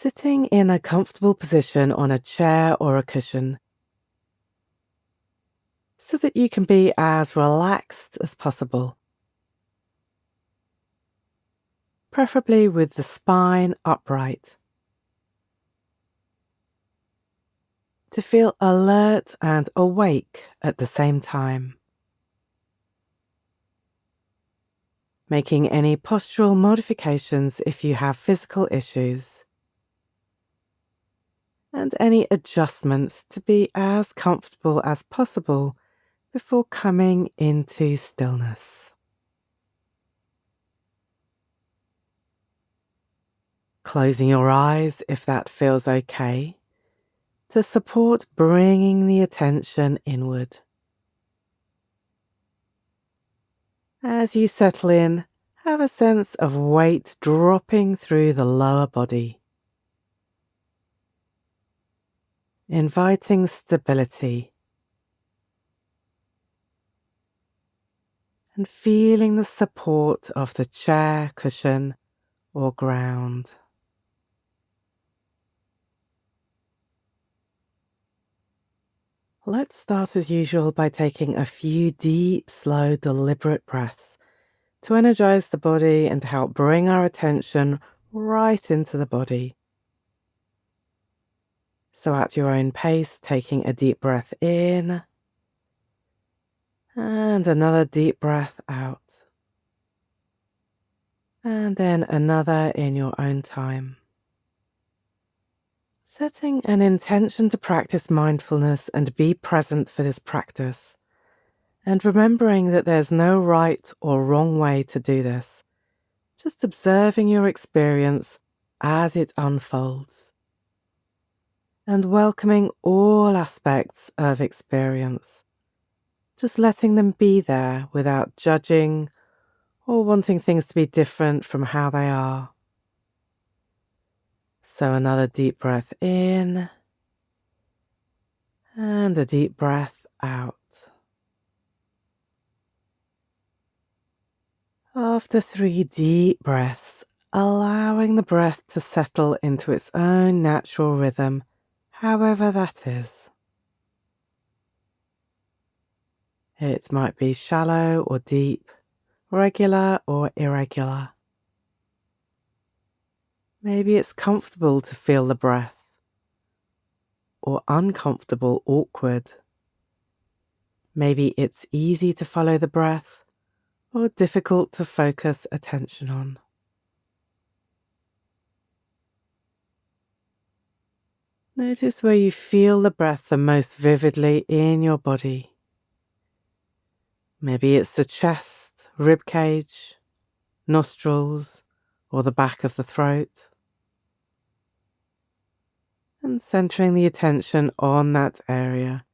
Sitting in a comfortable position on a chair or a cushion so that you can be as relaxed as possible, preferably with the spine upright. To feel alert and awake at the same time. Making any postural modifications if you have physical issues, and any adjustments to be as comfortable as possible before coming into stillness. Closing your eyes if that feels okay, to support bringing the attention inward. As you settle in, have a sense of weight dropping through the lower body, inviting stability, and feeling the support of the chair, cushion, or ground. Let's start as usual by taking a few deep, slow, deliberate breaths to energize the body and to help bring our attention right into the body. So at your own pace, taking a deep breath in and another deep breath out, and then another in your own time. Setting an intention to practice mindfulness and be present for this practice, and remembering that there's no right or wrong way to do this, just observing your experience as it unfolds, and welcoming all aspects of experience, just letting them be there without judging or wanting things to be different from how they are. So another deep breath in and a deep breath out. After 3 deep breaths, allowing the breath to settle into its own natural rhythm, however that is. It might be shallow or deep, regular or irregular. Maybe it's comfortable to feel the breath, or uncomfortable, awkward. Maybe it's easy to follow the breath, or difficult to focus attention on. Notice where you feel the breath the most vividly in your body. Maybe it's the chest, rib cage, nostrils, or the back of the throat. And centering the attention on that area.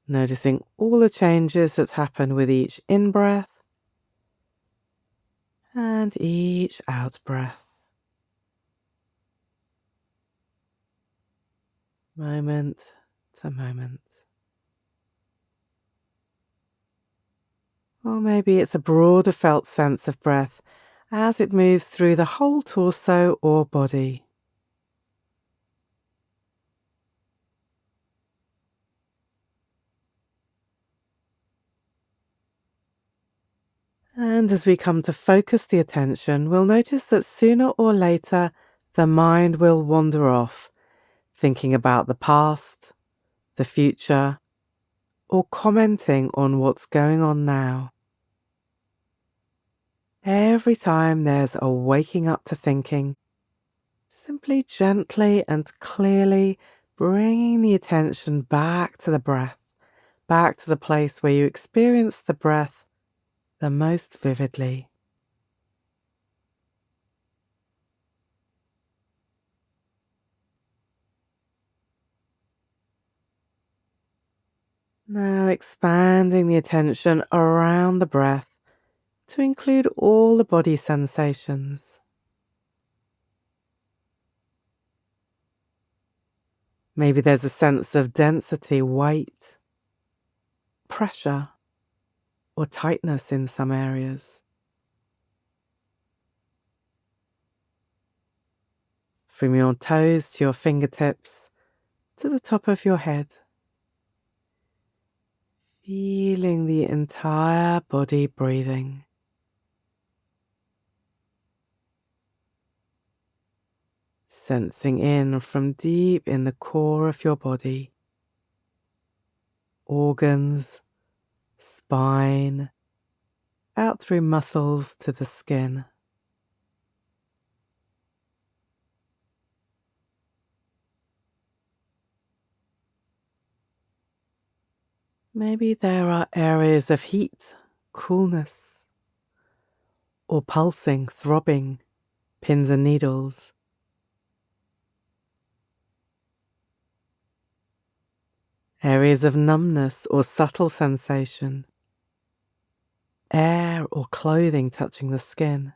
Noticing all the changes that happen with each in-breath and each out-breath. Moment to moment. Or maybe it's a broader felt sense of breath as it moves through the whole torso or body. And as we come to focus the attention, we'll notice that sooner or later the mind will wander off, thinking about the past, the future, or commenting on what's going on now. Every time there's a waking up to thinking, simply gently and clearly bringing the attention back to the breath, back to the place where you experience the breath the most vividly. Now expanding the attention around the breath to include all the body sensations. Maybe there's a sense of density, weight, pressure. or tightness in some areas. From your toes to your fingertips to the top of your head, feeling the entire body breathing. Sensing in from deep in the core of your body, organs, spine, out through muscles to the skin. Maybe there are areas of heat, coolness, or pulsing, throbbing, pins and needles. Areas of numbness or subtle sensation, air or clothing touching the skin.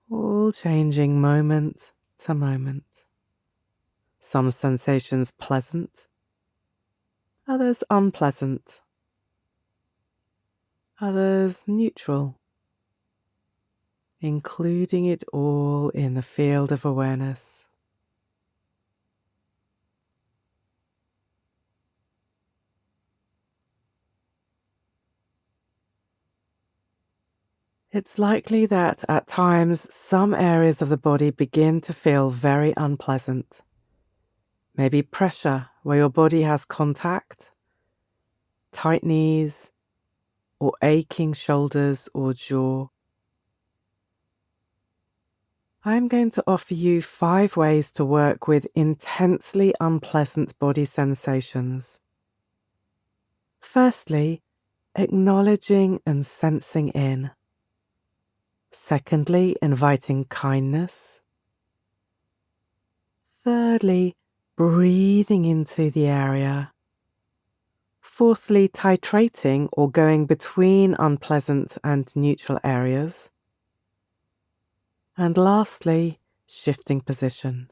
All changing moment to moment. Some sensations pleasant, others unpleasant, others neutral, including it all in the field of awareness. It's likely that at times some areas of the body begin to feel very unpleasant. Maybe pressure where your body has contact, tight knees, or aching shoulders or jaw. I'm going to offer you 5 ways to work with intensely unpleasant body sensations. Firstly, acknowledging and sensing in. Secondly, inviting kindness. Thirdly, breathing into the area. Fourthly, titrating or going between unpleasant and neutral areas. And lastly, shifting position.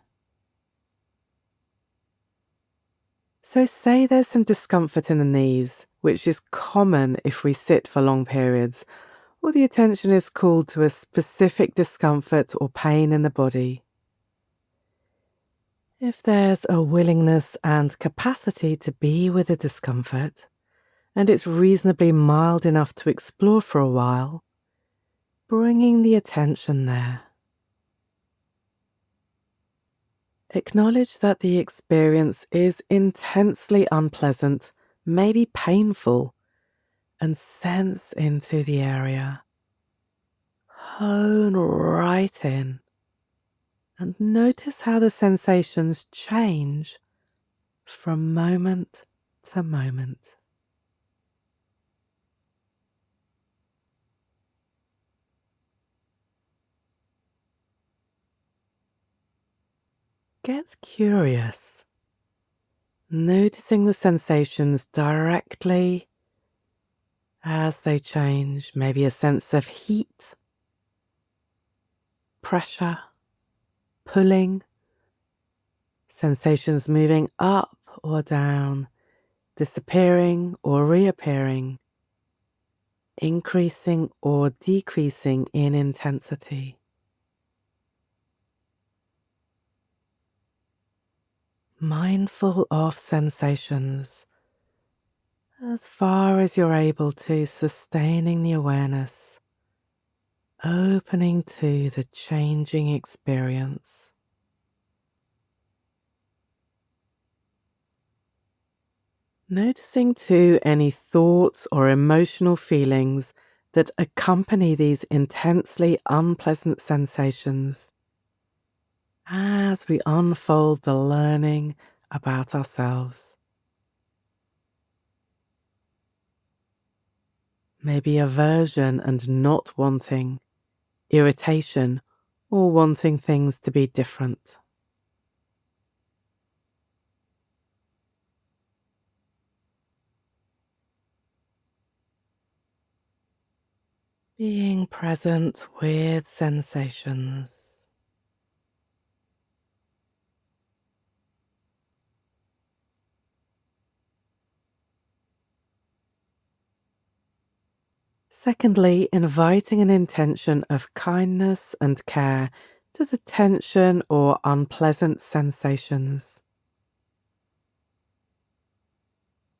So say there's some discomfort in the knees, which is common if we sit for long periods, or the attention is called to a specific discomfort or pain in the body. If there's a willingness and capacity to be with the discomfort, and it's reasonably mild enough to explore for a while, bringing the attention there. Acknowledge that the experience is intensely unpleasant, maybe painful, and sense into the area. Hone right in and notice how the sensations change from moment to moment. Get curious, noticing the sensations directly as they change, maybe a sense of heat, pressure, pulling, sensations moving up or down, disappearing or reappearing, increasing or decreasing in intensity. Mindful of sensations as far as you're able to, sustaining the awareness, opening to the changing experience. Noticing too any thoughts or emotional feelings that accompany these intensely unpleasant sensations as we unfold the learning about ourselves. Maybe aversion and not wanting, irritation, or wanting things to be different. Being present with sensations. Secondly, inviting an intention of kindness and care to the tension or unpleasant sensations.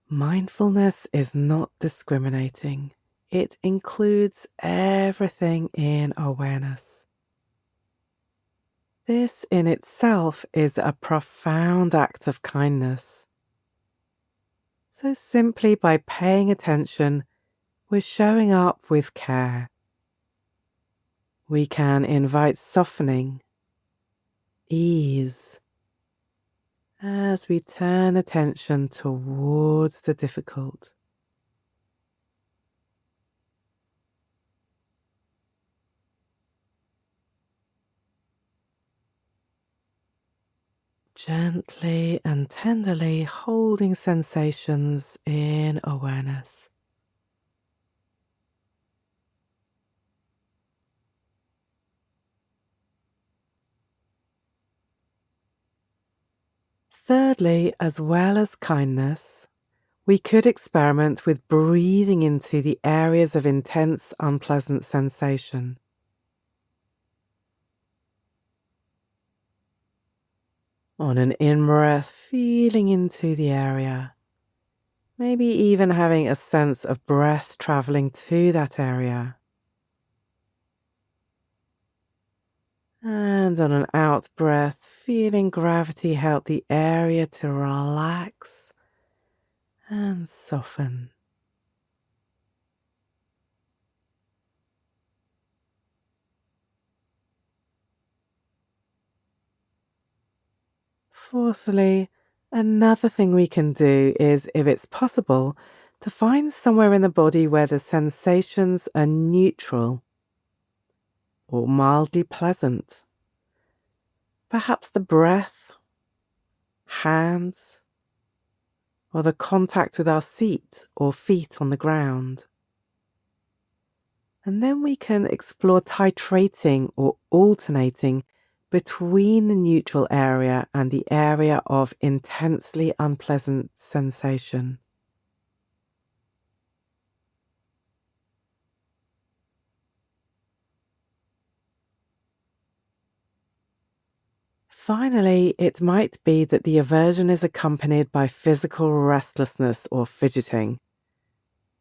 Mindfulness is not discriminating. It includes everything in awareness. This in itself is a profound act of kindness. So simply by paying attention, we're showing up with care. We can invite softening, ease, as we turn attention towards the difficult. Gently and tenderly holding sensations in awareness. Thirdly, as well as kindness, we could experiment with breathing into the areas of intense, unpleasant sensation. On an in-breath, feeling into the area, maybe even having a sense of breath traveling to that area. And on an out-breath, feeling gravity help the area to relax and soften. Fourthly, another thing we can do is, if it's possible, to find somewhere in the body where the sensations are neutral or mildly pleasant. Perhaps the breath, hands, or the contact with our seat or feet on the ground. And then we can explore titrating or alternating between the neutral area and the area of intensely unpleasant sensation. Finally, it might be that the aversion is accompanied by physical restlessness or fidgeting.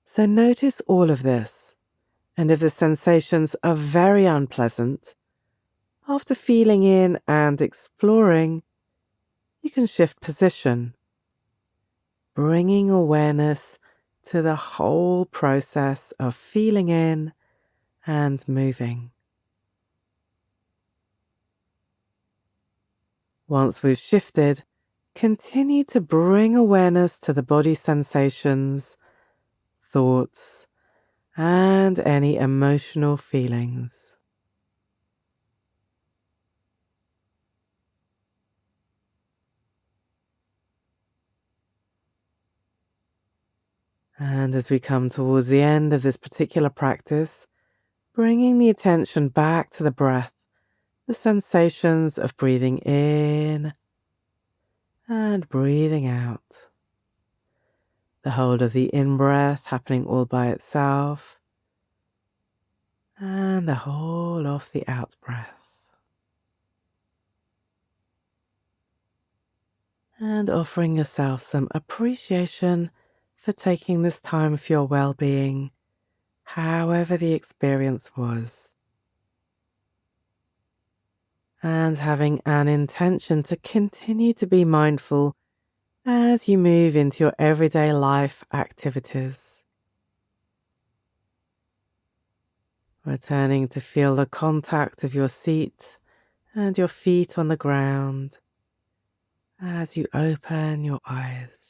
So notice all of this, and if the sensations are very unpleasant, after feeling in and exploring, you can shift position, bringing awareness to the whole process of feeling in and moving. Once we've shifted, continue to bring awareness to the body sensations, thoughts, and any emotional feelings. And as we come towards the end of this particular practice, bringing the attention back to the breath, the sensations of breathing in and breathing out. The hold of the in-breath happening all by itself, and the whole of the out-breath. And offering yourself some appreciation for taking this time for your well-being, however the experience was. And having an intention to continue to be mindful as you move into your everyday life activities. Returning to feel the contact of your seat and your feet on the ground as you open your eyes.